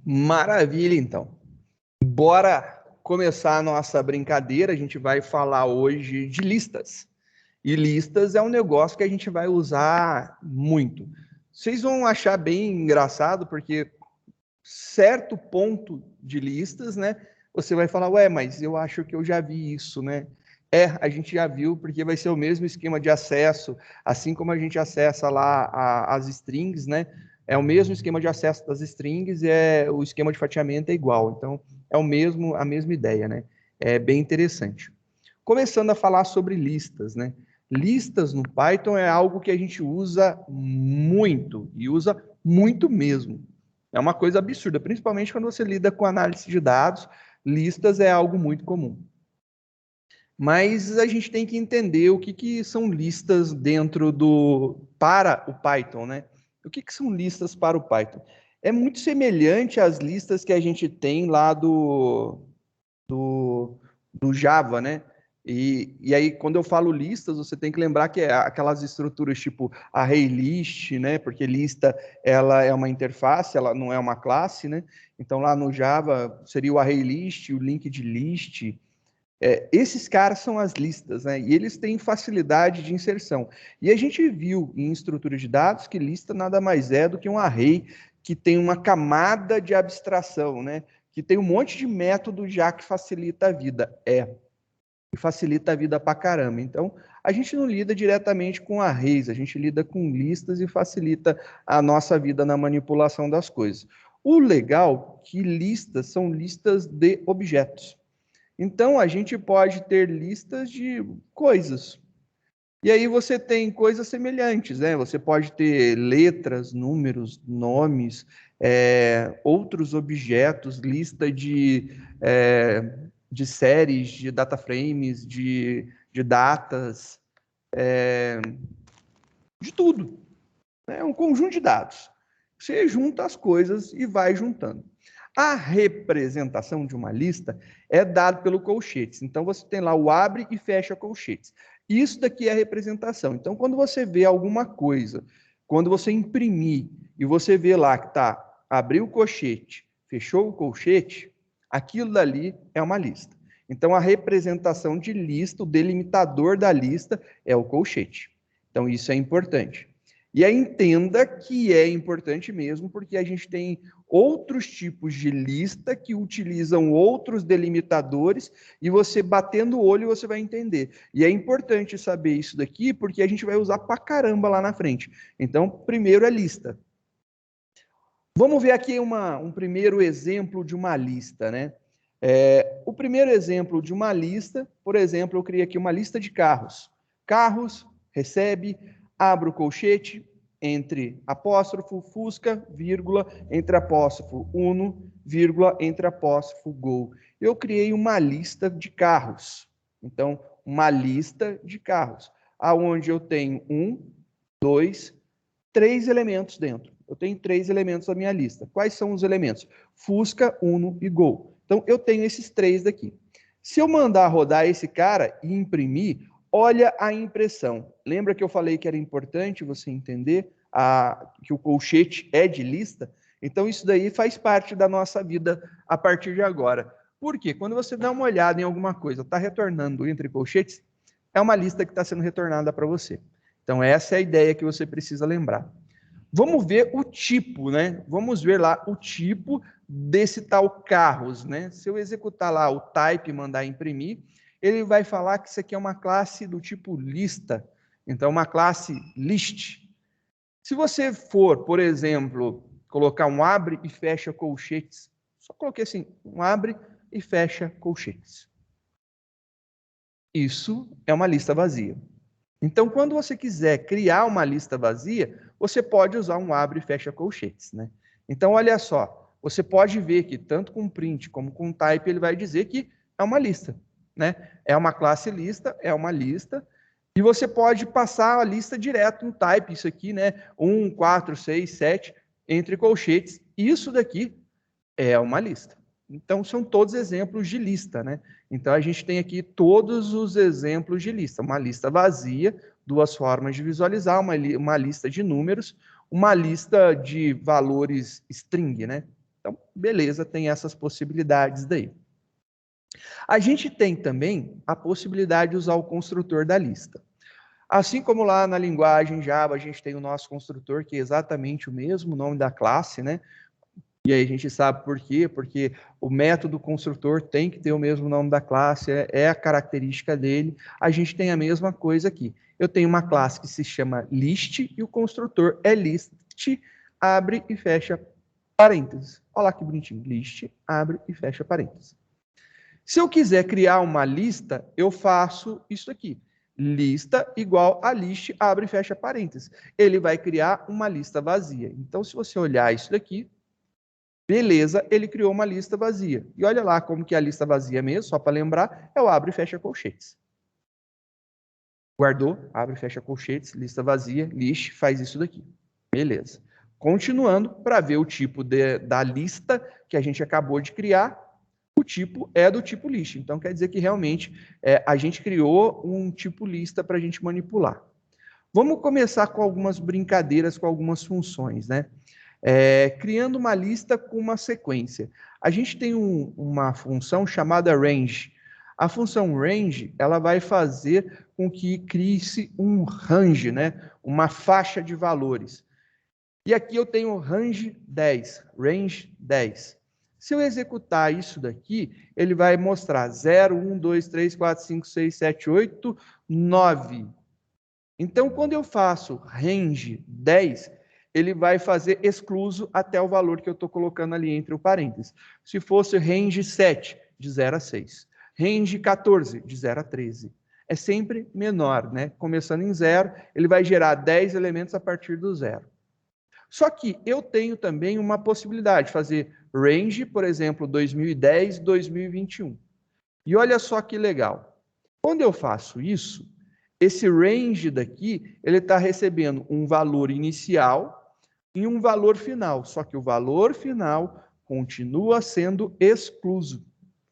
Maravilha, então. Bora começar a nossa brincadeira. A gente vai falar hoje de listas. E listas é um negócio que a gente vai usar muito. Vocês vão achar bem engraçado, porque certo ponto de listas, né? Você vai falar, ué, mas eu acho que eu já vi isso, né? A gente já viu, porque vai ser o mesmo esquema de acesso, assim como a gente acessa lá as strings, né? É o mesmo esquema de acesso das strings, o esquema de fatiamento é igual. Então, é a mesma ideia, né? É bem interessante. Começando a falar sobre listas, né? Listas no Python é algo que a gente usa muito, e usa muito mesmo. É uma coisa absurda, principalmente quando você lida com análise de dados, listas é algo muito comum. Mas a gente tem que entender o que são listas para o Python, né? O que são listas para o Python? É muito semelhante às listas que a gente tem lá do Java, né? E aí, quando eu falo listas, você tem que lembrar que é aquelas estruturas tipo ArrayList, né? Porque lista, ela é uma interface, ela não é uma classe, né? Então, lá no Java, seria o ArrayList, o linked list. Esses caras são as listas, né? E eles têm facilidade de inserção. E a gente viu em estrutura de dados que lista nada mais é do que um array que tem uma camada de abstração, né? Que tem um monte de método já que facilita a vida. E facilita a vida pra caramba. Então, a gente não lida diretamente com arrays, a gente lida com listas e facilita a nossa vida na manipulação das coisas. O legal é que listas são listas de objetos. Então, a gente pode ter listas de coisas. E aí você tem coisas semelhantes, né? Você pode ter letras, números, nomes, outros objetos, lista de séries, de data frames, de datas, de tudo. É um conjunto de dados. Você junta as coisas e vai juntando. A representação de uma lista é dada pelo colchetes. Então, você tem lá o abre e fecha colchetes. Isso daqui é a representação. Então, quando você vê alguma coisa, quando você imprimir e você vê lá que está, abriu o colchete, fechou o colchete, aquilo dali é uma lista. Então, a representação de lista, o delimitador da lista é o colchete. Então, isso é importante. E aí entenda que é importante mesmo, porque a gente tem outros tipos de lista que utilizam outros delimitadores, e você batendo o olho você vai entender. E é importante saber isso daqui, porque a gente vai usar pra caramba lá na frente. Então, primeiro é lista. Vamos ver aqui um primeiro exemplo de uma lista, né? O primeiro exemplo de uma lista, por exemplo, eu criei aqui uma lista de carros. Carros, recebe, abro o colchete, entre apóstrofo, Fusca, vírgula, entre apóstrofo, Uno, vírgula, entre apóstrofo, Gol. Eu criei uma lista de carros. Então, uma lista de carros, aonde eu tenho 1, 2, 3 elementos dentro. Eu tenho 3 elementos na minha lista. Quais são os elementos? Fusca, Uno e Gol. Então, eu tenho esses 3 daqui. Se eu mandar rodar esse cara e imprimir, olha a impressão. Lembra que eu falei que era importante você entender que o colchete é de lista? Então, isso daí faz parte da nossa vida a partir de agora. Por quê? Quando você dá uma olhada em alguma coisa, está retornando entre colchetes, é uma lista que está sendo retornada para você. Então, essa é a ideia que você precisa lembrar. Vamos ver o tipo, né? Vamos ver lá o tipo desse tal carros, né? Se eu executar lá o type e mandar imprimir, ele vai falar que isso aqui é uma classe do tipo lista. Então, uma classe list. Se você for, por exemplo, colocar um abre e fecha colchetes, só coloquei assim, um abre e fecha colchetes. Isso é uma lista vazia. Então, quando você quiser criar uma lista vazia, você pode usar um abre e fecha colchetes, né? Então, olha só, você pode ver que tanto com print como com type, ele vai dizer que é uma lista, né? É uma classe lista, é uma lista, e você pode passar a lista direto no type, isso aqui, né? 1, 4, 6, 7, entre colchetes. Isso daqui é uma lista. Então, são todos exemplos de lista, né? Então, a gente tem aqui todos os exemplos de lista. Uma lista vazia, duas formas de visualizar, uma lista de números, uma lista de valores string, né? Então, beleza, tem essas possibilidades daí. A gente tem também a possibilidade de usar o construtor da lista. Assim como lá na linguagem Java, a gente tem o nosso construtor, que é exatamente o mesmo nome da classe, né? E aí a gente sabe por quê, porque o método construtor tem que ter o mesmo nome da classe, é a característica dele. A gente tem a mesma coisa aqui. Eu tenho uma classe que se chama list e o construtor é list, abre e fecha parênteses. Olha lá que bonitinho, list, abre e fecha parênteses. Se eu quiser criar uma lista, eu faço isso aqui. Lista igual a list, abre e fecha parênteses. Ele vai criar uma lista vazia. Então, se você olhar isso daqui, beleza, ele criou uma lista vazia. E olha lá como que é a lista vazia mesmo, só para lembrar, é o abre e fecha colchetes. Guardou, abre e fecha colchetes, lista vazia, list, faz isso daqui. Beleza. Continuando, para ver o tipo da lista que a gente acabou de criar, o tipo é do tipo list. Então, quer dizer que realmente a gente criou um tipo lista para a gente manipular. Vamos começar com algumas brincadeiras, com algumas funções, né? Criando uma lista com uma sequência. A gente tem uma função chamada range. A função range, ela vai fazer com que crie-se um range, né? Uma faixa de valores. E aqui eu tenho range 10, range 10. Se eu executar isso daqui, ele vai mostrar 0, 1, 2, 3, 4, 5, 6, 7, 8, 9. Então, quando eu faço range 10, ele vai fazer excluso até o valor que eu estou colocando ali entre o parênteses. Se fosse range 7, de 0 a 6. Range 14, de 0 a 13. É sempre menor, né? Começando em 0, ele vai gerar 10 elementos a partir do 0. Só que eu tenho também uma possibilidade de fazer range, por exemplo, 2010, 2021. E olha só que legal. Quando eu faço isso, esse range daqui, ele está recebendo um valor inicial e um valor final. Só que o valor final continua sendo excluso.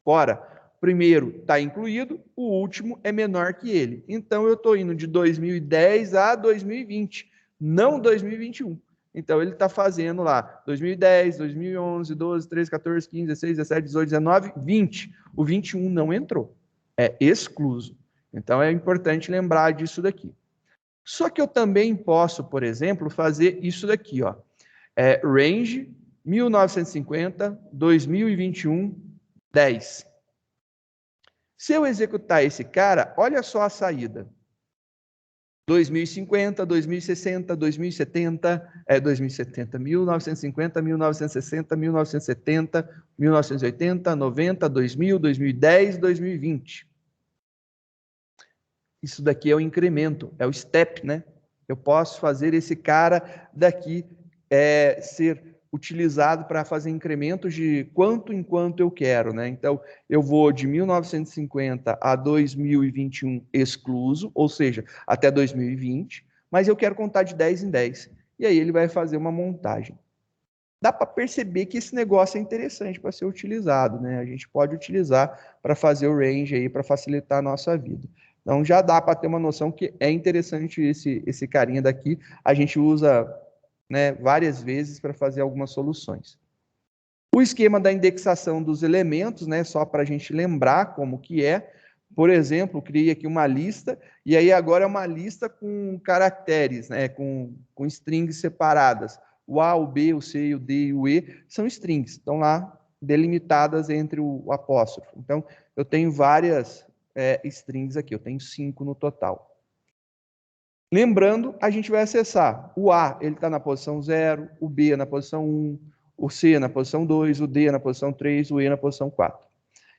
Fora, primeiro está incluído, o último é menor que ele. Então, eu estou indo de 2010 a 2020, não 2021. Então, ele está fazendo lá 2010, 2011, 12, 13, 14, 15, 16, 17, 18, 19, 20. O 21 não entrou. É excluso. Então, é importante lembrar disso daqui. Só que eu também posso, por exemplo, fazer isso daqui, ó. Range 1950, 2021, 10. Se eu executar esse cara, olha só a saída. 2050, 2060, 2070, 2070, 1950, 1960, 1970, 1980, 90, 2000, 2010, 2020. Isso daqui é o incremento, é o step, né? Eu posso fazer esse cara daqui ser utilizado para fazer incrementos de quanto em quanto eu quero, né? Então, eu vou de 1950 a 2021 excluso, ou seja, até 2020, mas eu quero contar de 10 em 10. E aí ele vai fazer uma montagem. Dá para perceber que esse negócio é interessante para ser utilizado, né? A gente pode utilizar para fazer o range aí, para facilitar a nossa vida. Então, já dá para ter uma noção que é interessante esse carinha daqui. A gente usa, né, várias vezes para fazer algumas soluções. O esquema da indexação dos elementos, né, só para a gente lembrar como que é. Por exemplo, criei aqui uma lista, e aí agora é uma lista com caracteres, né, com strings separadas. O A, o B, o C, o D e o E são strings, estão lá delimitadas entre o apóstrofo. Então, eu tenho várias strings aqui, eu tenho 5 no total. Lembrando, a gente vai acessar o A, ele está na posição 0, o B na posição 1, o C na posição 2, o D na posição 3, o E na posição 4.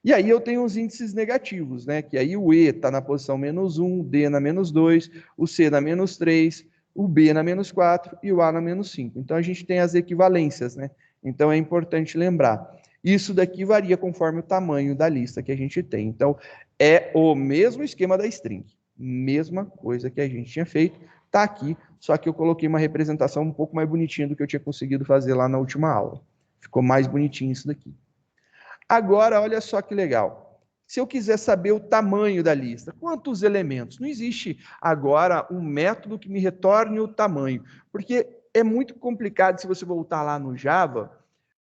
E aí eu tenho os índices negativos, né? Que aí o E está na posição -1, o D na -2, o C na -3, o B na -4 e o A na -5. Então a gente tem as equivalências, né? Então é importante lembrar. Isso daqui varia conforme o tamanho da lista que a gente tem. Então é o mesmo esquema da string. Mesma coisa que a gente tinha feito, está aqui, só que eu coloquei uma representação um pouco mais bonitinha do que eu tinha conseguido fazer lá na última aula. Ficou mais bonitinho isso daqui. Agora, olha só que legal. Se eu quiser saber o tamanho da lista, quantos elementos? Não existe agora um método que me retorne o tamanho, porque é muito complicado se você voltar lá no Java,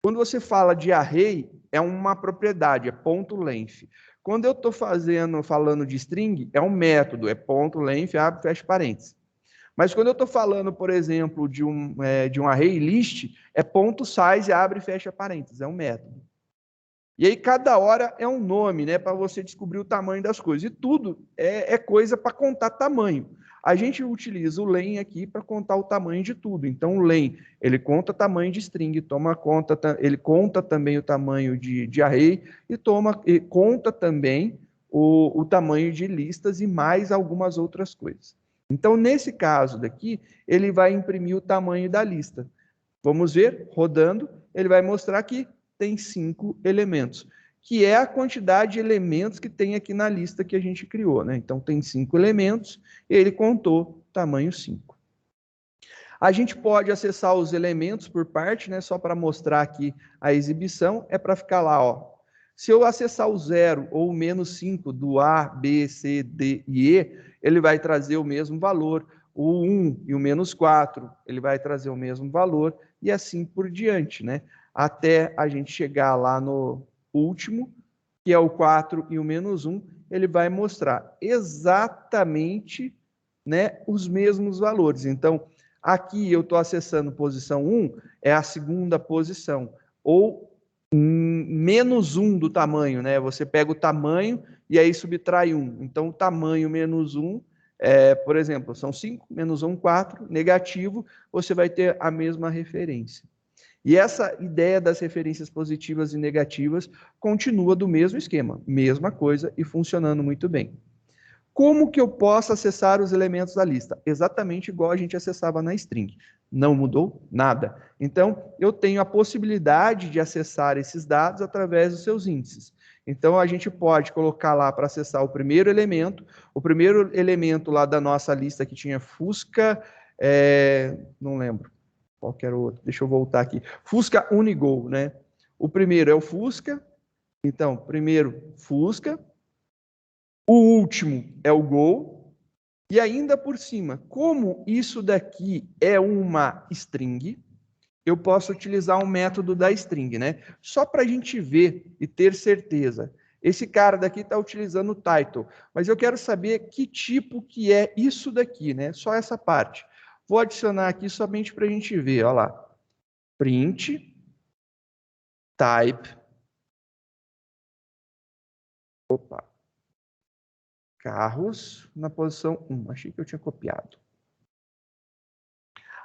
Quando você fala de array, é uma propriedade, é ponto length. Quando eu estou falando de string, é um método, é ponto length, abre, fecha parênteses. Mas quando eu estou falando, por exemplo, de um array list, é ponto size, abre e fecha parênteses, é um método. E aí cada hora é um nome, né, para você descobrir o tamanho das coisas. E tudo é coisa para contar tamanho. A gente utiliza o len aqui para contar o tamanho de tudo. Então o len, ele conta tamanho de string, ele conta também o tamanho de array e conta também o tamanho de listas e mais algumas outras coisas. Então nesse caso daqui, ele vai imprimir o tamanho da lista. Vamos ver, rodando, ele vai mostrar que tem 5 elementos, que é a quantidade de elementos que tem aqui na lista que a gente criou, né? Então, tem 5 elementos, e ele contou tamanho 5. A gente pode acessar os elementos por parte, né? Só para mostrar aqui a exibição, é para ficar lá, ó. Se eu acessar o 0 ou o menos 5 do A, B, C, D e E, ele vai trazer o mesmo valor. O 1 e o menos 4, ele vai trazer o mesmo valor, e assim por diante, né? Até a gente chegar lá no último, que é o 4 e o menos 1, ele vai mostrar exatamente, né, os mesmos valores. Então, aqui eu estou acessando posição 1, é a segunda posição, ou menos 1 do tamanho, né? Você pega o tamanho e aí subtrai 1. Então, o tamanho menos 1, por exemplo, são 5, menos 1, 4, negativo, você vai ter a mesma referência. E essa ideia das referências positivas e negativas continua do mesmo esquema, mesma coisa e funcionando muito bem. Como que eu posso acessar os elementos da lista? Exatamente igual a gente acessava na string. Não mudou nada. Então, eu tenho a possibilidade de acessar esses dados através dos seus índices. Então, a gente pode colocar lá para acessar o primeiro elemento lá da nossa lista que tinha Fusca, não lembro qualquer outro, deixa eu voltar aqui. Fusca Unigol, né? O primeiro é o Fusca, então, primeiro Fusca, o último é o Gol, e ainda por cima, como isso daqui é uma string, eu posso utilizar um método da string, né? Só para a gente ver e ter certeza. Esse cara daqui está utilizando o title, mas eu quero saber que tipo que é isso daqui, né? Só essa parte. Vou adicionar aqui somente para a gente ver, olha lá. Print, type, carros na posição 1. Achei que eu tinha copiado.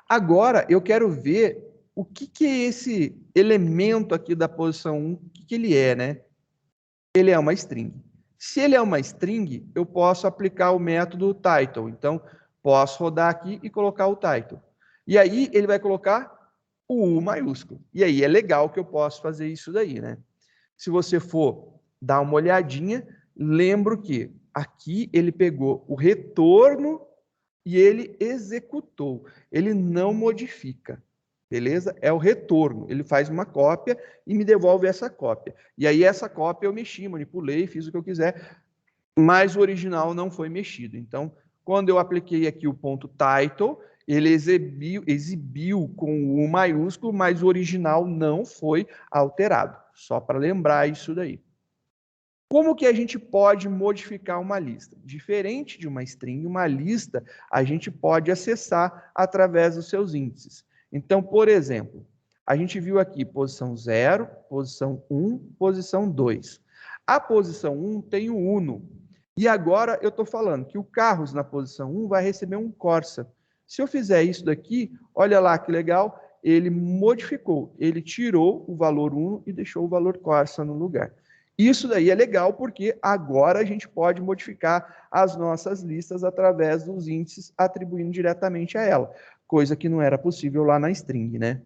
Agora, eu quero ver o que é esse elemento aqui da posição 1, o que ele é, né? Ele é uma string. Se ele é uma string, eu posso aplicar o método title. Então, posso rodar aqui e colocar o title. E aí, ele vai colocar o U maiúsculo. E aí, é legal que eu posso fazer isso daí, né? Se você for dar uma olhadinha, lembro que aqui ele pegou o retorno e ele executou. Ele não modifica. Beleza? É o retorno. Ele faz uma cópia e me devolve essa cópia. E aí essa cópia eu mexi, manipulei, fiz o que eu quiser, mas o original não foi mexido. Então, quando eu apliquei aqui o ponto title, ele exibiu com o maiúsculo, mas o original não foi alterado. Só para lembrar isso daí. Como que a gente pode modificar uma lista? Diferente de uma string, uma lista a gente pode acessar através dos seus índices. Então, por exemplo, a gente viu aqui posição 0, posição 1, posição 2. A posição 1 tem o Uno. E agora eu estou falando que o Carros na posição 1 vai receber um Corsa. Se eu fizer isso daqui, olha lá que legal, ele modificou, ele tirou o valor Uno e deixou o valor Corsa no lugar. Isso daí é legal porque agora a gente pode modificar as nossas listas através dos índices atribuindo diretamente a ela, coisa que não era possível lá na string, né?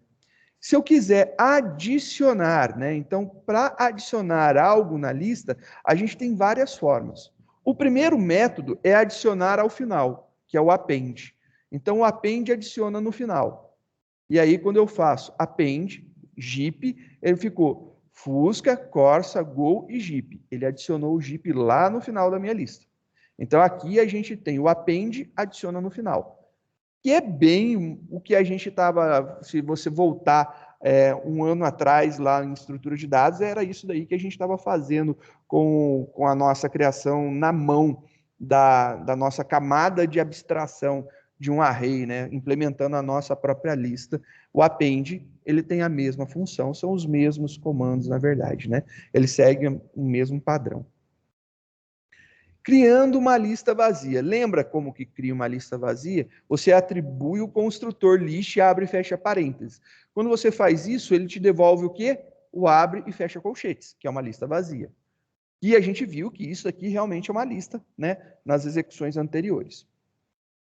Se eu quiser adicionar, né? Então, para adicionar algo na lista, a gente tem várias formas. O primeiro método é adicionar ao final, que é o append. Então, o append adiciona no final. E aí, quando eu faço append, Jeep, ele ficou Fusca, Corsa, Gol e Jeep. Ele adicionou o Jeep lá no final da minha lista. Então, aqui a gente tem o append, adiciona no final. Que é bem o que a gente estava, se você voltar um ano atrás, lá em estrutura de dados, era isso daí que a gente estava fazendo com a nossa criação na mão da nossa camada de abstração de um array, né? Implementando a nossa própria lista. O append, ele tem a mesma função, são os mesmos comandos, na verdade, né? Ele segue o mesmo padrão. Criando uma lista vazia. Lembra como que cria uma lista vazia? Você atribui o construtor list, abre e fecha parênteses. Quando você faz isso, ele te devolve o quê? O abre e fecha colchetes, que é uma lista vazia. E a gente viu que isso aqui realmente é uma lista, né, nas execuções anteriores.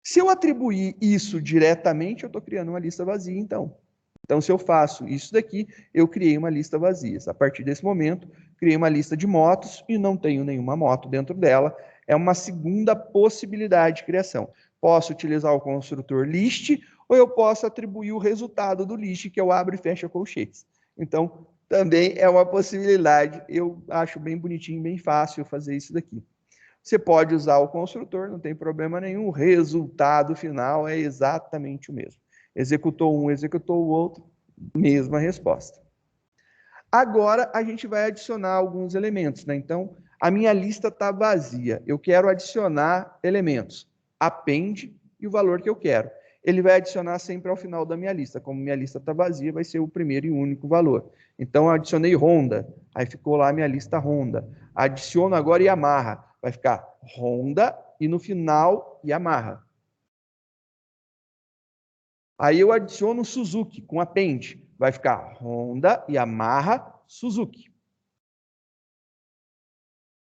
Se eu atribuir isso diretamente, eu estou criando uma lista vazia, então. Então, se eu faço isso daqui, eu criei uma lista vazia. A partir desse momento, criei uma lista de motos e não tenho nenhuma moto dentro dela. É uma segunda possibilidade de criação. Posso utilizar o construtor list ou eu posso atribuir o resultado do list, que é o abre e fecha colchetes. Então, também é uma possibilidade. Eu acho bem bonitinho, bem fácil fazer isso daqui. Você pode usar o construtor, não tem problema nenhum. O resultado final é exatamente o mesmo. Executou um, executou o outro, mesma resposta. Agora, a gente vai adicionar alguns elementos, né? Então, a minha lista está vazia. Eu quero adicionar elementos. Append e o valor que eu quero. Ele vai adicionar sempre ao final da minha lista. Como minha lista está vazia, vai ser o primeiro e único valor. Então, eu adicionei Honda. Aí ficou lá a minha lista Honda. Adiciono agora Yamaha. Vai ficar Honda e no final Yamaha. Aí eu adiciono Suzuki com append. Vai ficar Honda, Yamaha, Suzuki.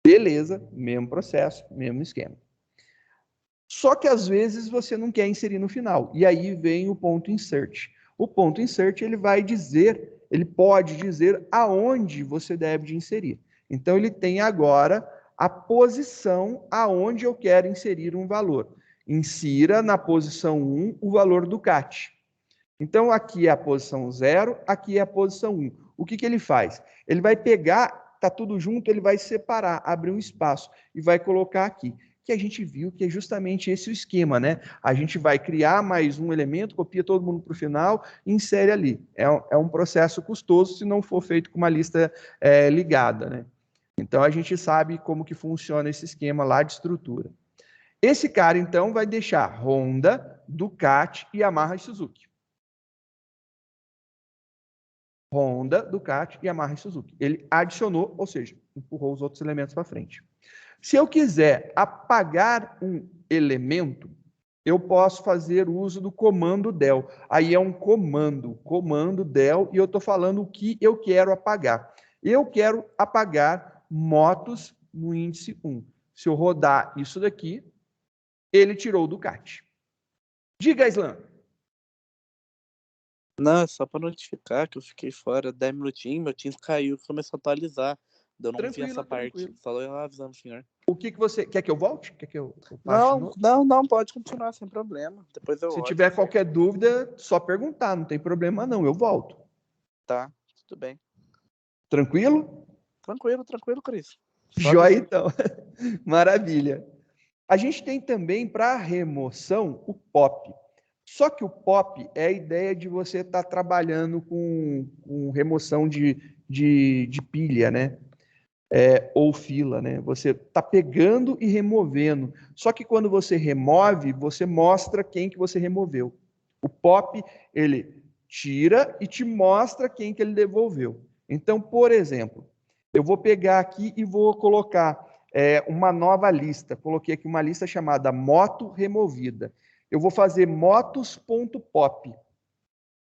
Beleza, mesmo processo, mesmo esquema. Só que às vezes você não quer inserir no final. E aí vem o ponto insert. O ponto insert, ele vai dizer, ele pode dizer aonde você deve inserir. Então ele tem agora a posição aonde eu quero inserir um valor. Insira na posição 1 o valor do cat. Então aqui é a posição 0, aqui é a posição 1. O que ele faz? Ele vai pegar, tá tudo junto, ele vai separar, abrir um espaço e vai colocar aqui. Que a gente viu que é justamente esse o esquema, né? A gente vai criar mais um elemento, copia todo mundo para o final e insere ali. É um processo custoso se não for feito com uma lista ligada, né? Então a gente sabe como que funciona esse esquema lá de estrutura. Esse cara, então, vai deixar Honda, Ducati, Yamaha e Suzuki. Honda, Ducati, Yamaha e Suzuki. Ele adicionou, ou seja, empurrou os outros elementos para frente. Se eu quiser apagar um elemento, eu posso fazer uso do comando del. Aí é um comando del, e eu estou falando o que eu quero apagar. Eu quero apagar motos no índice 1. Se eu rodar isso daqui, ele tirou o Ducati. Diga, Islam. Não, é só para notificar que eu fiquei fora 10 minutinhos, meu Teams caiu e começou a atualizar. Eu não vi essa parte, só eu avisando o senhor. O que você quer que eu volte? Quer que eu passe de novo? Não, pode continuar sem problema. Depois eu Se olho. tiver qualquer dúvida, só perguntar, não tem problema não, eu volto. Tá, tudo bem. Tranquilo? Tranquilo, Cris. Joia, então. Maravilha. A gente tem também para remoção o POP. Só que o POP é a ideia de você estar trabalhando com remoção de pilha, né? Ou fila, né? Você está pegando e removendo. Só que quando você remove, você mostra quem que você removeu. O POP, ele tira e te mostra quem que ele devolveu. Então, por exemplo, eu vou pegar aqui e vou colocar uma nova lista. Coloquei aqui uma lista chamada moto removida. Eu vou fazer motos.pop.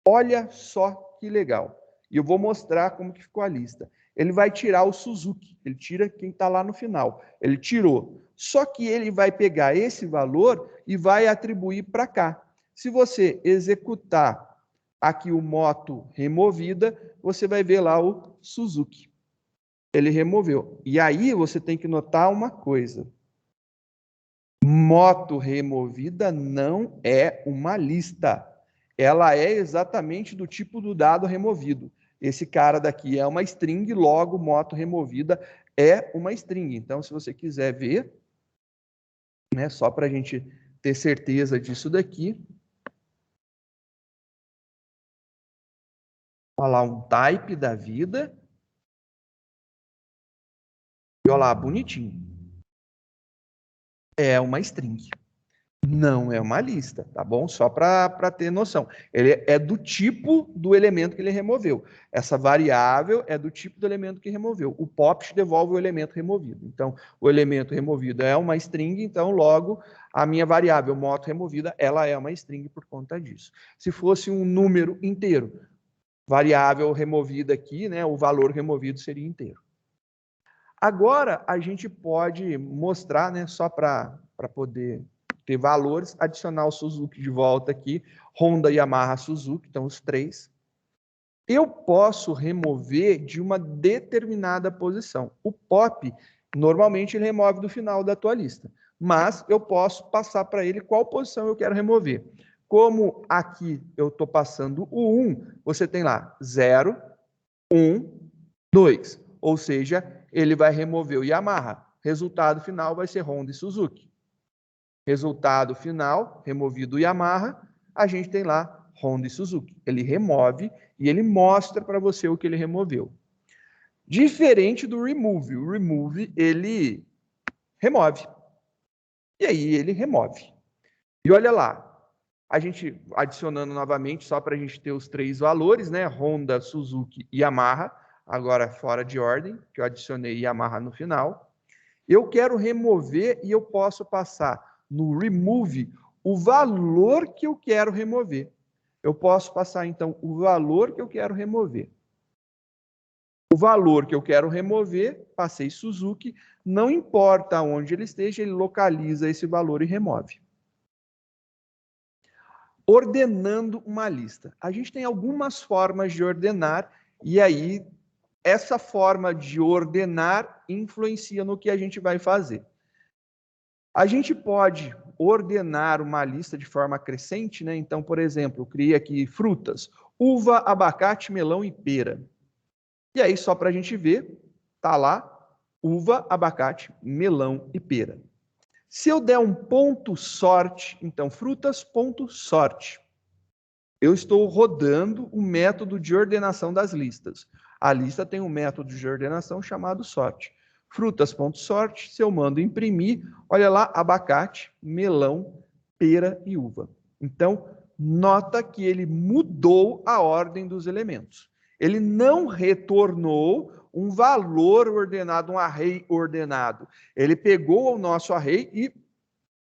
Olha só que legal. E eu vou mostrar como que ficou a lista. Ele vai tirar o Suzuki, ele tira quem está lá no final. Ele tirou. Só que ele vai pegar esse valor e vai atribuir para cá. Se você executar aqui o moto removida, você vai ver lá o Suzuki. Ele removeu. E aí você tem que notar uma coisa. Moto removida não é uma lista. Ela é exatamente do tipo do dado removido. Esse cara daqui é uma string, logo moto removida é uma string. Então, se você quiser ver, né, só para a gente ter certeza disso daqui, Olha lá, um type da vida. E olha lá, bonitinho. É uma string. Não é uma lista, tá bom? Só para ter noção. Ele é do tipo do elemento que ele removeu. Essa variável é do tipo do elemento que removeu. O POP devolve o elemento removido. Então, o elemento removido é uma string, então, logo, a minha variável moto removida, ela é uma string por conta disso. Se fosse um número inteiro, variável removida aqui, né, o valor removido seria inteiro. Agora, a gente pode mostrar, né, só para poder ter valores, adicionar o Suzuki de volta aqui, Honda, Yamaha, Suzuki, então os três. Eu posso remover de uma determinada posição. O POP, normalmente, ele remove do final da tua lista, mas eu posso passar para ele qual posição eu quero remover. Como aqui eu estou passando o 1, você tem lá 0, 1, 2, ou seja, ele vai remover o Yamaha. Resultado final vai ser Honda e Suzuki. Resultado final, removido o Yamaha, a gente tem lá Honda e Suzuki. Ele remove e ele mostra para você o que ele removeu. Diferente do remove. O remove, ele remove. E aí ele remove. E olha lá, a gente adicionando novamente, só para a gente ter os três valores, né? Honda, Suzuki e Yamaha, agora fora de ordem, que eu adicionei Yamaha no final. Eu quero remover e eu posso passar no remove o valor que eu quero remover. Eu posso passar, então, o valor que eu quero remover. O valor que eu quero remover, passei Suzuki, não importa onde ele esteja, ele localiza esse valor e remove. Ordenando uma lista. A gente tem algumas formas de ordenar, e aí essa forma de ordenar influencia no que a gente vai fazer. A gente pode ordenar uma lista de forma crescente, né? Então, por exemplo, eu criei aqui frutas: uva, abacate, melão e pera. E aí, só para a gente ver, tá lá, uva, abacate, melão e pera. Se eu der um ponto sorte, então, frutas, ponto sorte, eu estou rodando o método de ordenação das listas. A lista tem um método de ordenação chamado sorte. Frutas.sorte, se eu mando imprimir, olha lá, abacate, melão, pera e uva. Então, nota que ele mudou a ordem dos elementos. Ele não retornou um valor ordenado, um array ordenado. Ele pegou o nosso array e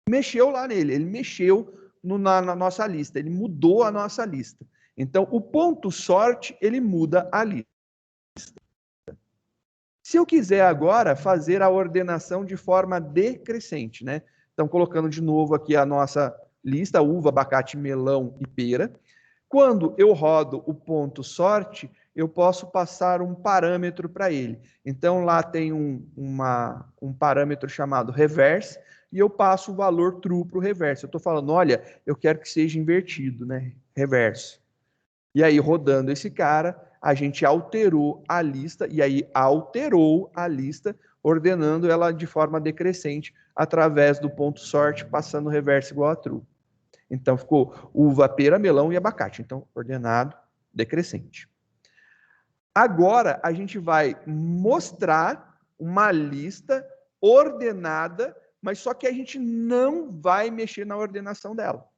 mexeu lá nele. Ele mexeu na nossa lista. Ele mudou a nossa lista. Então, o ponto sorte, ele muda a lista. Se eu quiser agora fazer a ordenação de forma decrescente, né? Então, colocando de novo aqui a nossa lista, uva, abacate, melão e pera. Quando eu rodo o ponto sorte, eu posso passar um parâmetro para ele. Então, lá tem um parâmetro chamado reverse, e eu passo o valor true para o reverse. Eu estou falando, olha, eu quero que seja invertido, né? Reverso. E aí, rodando esse cara, a gente alterou a lista, e aí alterou a lista, ordenando ela de forma decrescente, através do ponto sorte, passando o reverso igual a true. Então, ficou uva, pera, melão e abacate. Então, ordenado, decrescente. Agora, a gente vai mostrar uma lista ordenada, mas só que a gente não vai mexer na ordenação dela.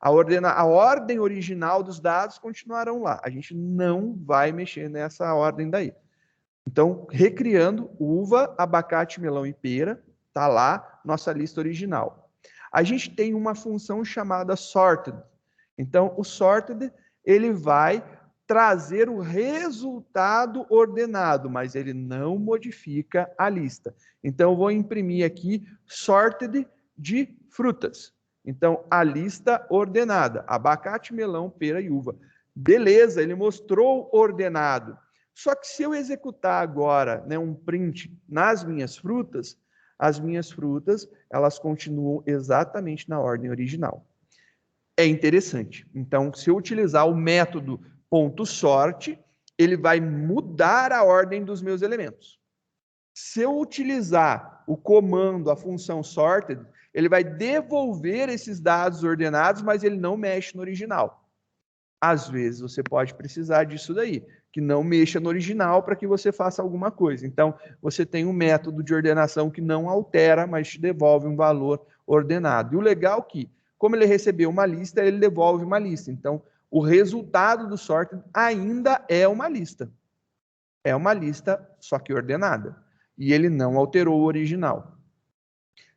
A ordem original dos dados continuarão lá. A gente não vai mexer nessa ordem daí. Então, recriando uva, abacate, melão e pera, está lá nossa lista original. A gente tem uma função chamada sorted. Então, o sorted, ele vai trazer o resultado ordenado, mas ele não modifica a lista. Então, eu vou imprimir aqui sorted de frutas. Então, a lista ordenada, abacate, melão, pera e uva. Beleza, ele mostrou ordenado. Só que se eu executar agora, né, um print nas minhas frutas, as minhas frutas, elas continuam exatamente na ordem original. É interessante. Então, se eu utilizar o método .sorte, ele vai mudar a ordem dos meus elementos. Se eu utilizar o comando, a função sorted, ele vai devolver esses dados ordenados, mas ele não mexe no original. Às vezes você pode precisar disso daí, que não mexa no original para que você faça alguma coisa. Então, você tem um método de ordenação que não altera, mas te devolve um valor ordenado. E o legal é que, como ele recebeu uma lista, ele devolve uma lista. Então, o resultado do sorted ainda é uma lista. É uma lista, só que ordenada. E ele não alterou o original.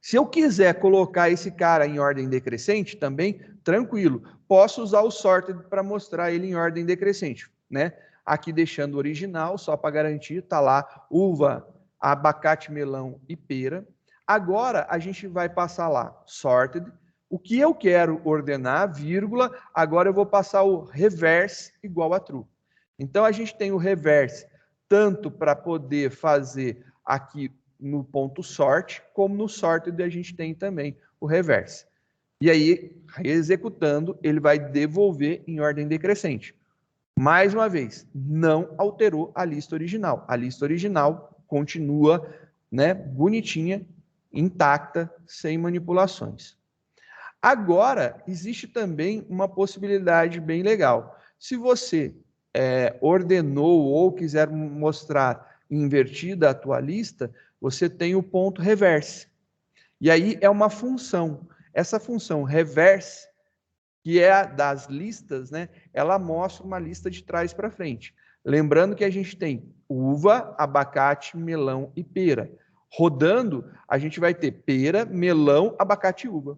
Se eu quiser colocar esse cara em ordem decrescente, também, tranquilo. Posso usar o sorted para mostrar ele em ordem decrescente, né? Aqui deixando o original, só para garantir, tá lá uva, abacate, melão e pera. Agora, a gente vai passar lá, sorted. O que eu quero ordenar, vírgula, agora eu vou passar o reverse igual a true. Então, a gente tem o reverse tanto para poder fazer aqui no ponto sort, como no sorted a gente tem também o reverse. E aí, executando, ele vai devolver em ordem decrescente. Mais uma vez, não alterou a lista original. A lista original continua, né, bonitinha, intacta, sem manipulações. Agora, existe também uma possibilidade bem legal. Se você ordenou ou quiser mostrar invertida a tua lista, você tem o ponto reverse. E aí é uma função. Essa função reverse, que é a das listas, né? Ela mostra uma lista de trás para frente. Lembrando que a gente tem uva, abacate, melão e pera. Rodando, a gente vai ter pera, melão, abacate e uva.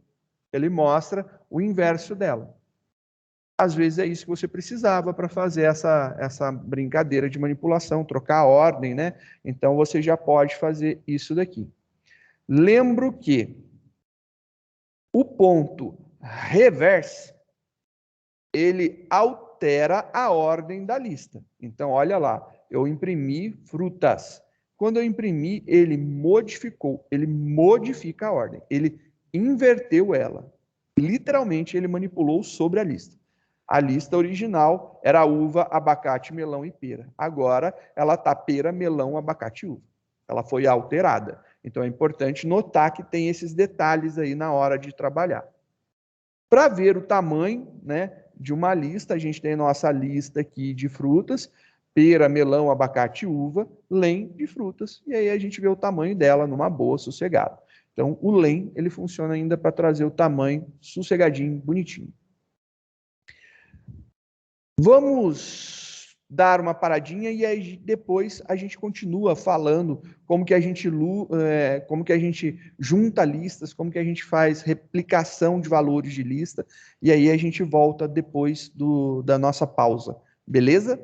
Ele mostra o inverso dela. Às vezes é isso que você precisava para fazer essa brincadeira de manipulação, trocar a ordem, né? Então você já pode fazer isso daqui. Lembro que o ponto reverse, ele altera a ordem da lista. Então, olha lá, eu imprimi frutas. Quando eu imprimi, ele modifica a ordem, ele inverteu ela. Literalmente, ele manipulou sobre a lista. A lista original era uva, abacate, melão e pera. Agora, ela está pera, melão, abacate e uva. Ela foi alterada. Então, é importante notar que tem esses detalhes aí na hora de trabalhar. Para ver o tamanho, né, de uma lista, a gente tem a nossa lista aqui de frutas, pera, melão, abacate e uva, len de frutas, e aí a gente vê o tamanho dela numa boa, sossegada. Então, o len, ele funciona ainda para trazer o tamanho sossegadinho, bonitinho. Vamos dar uma paradinha e aí depois a gente continua falando como que a gente junta listas, como que a gente faz replicação de valores de lista, e aí a gente volta depois da nossa pausa, beleza?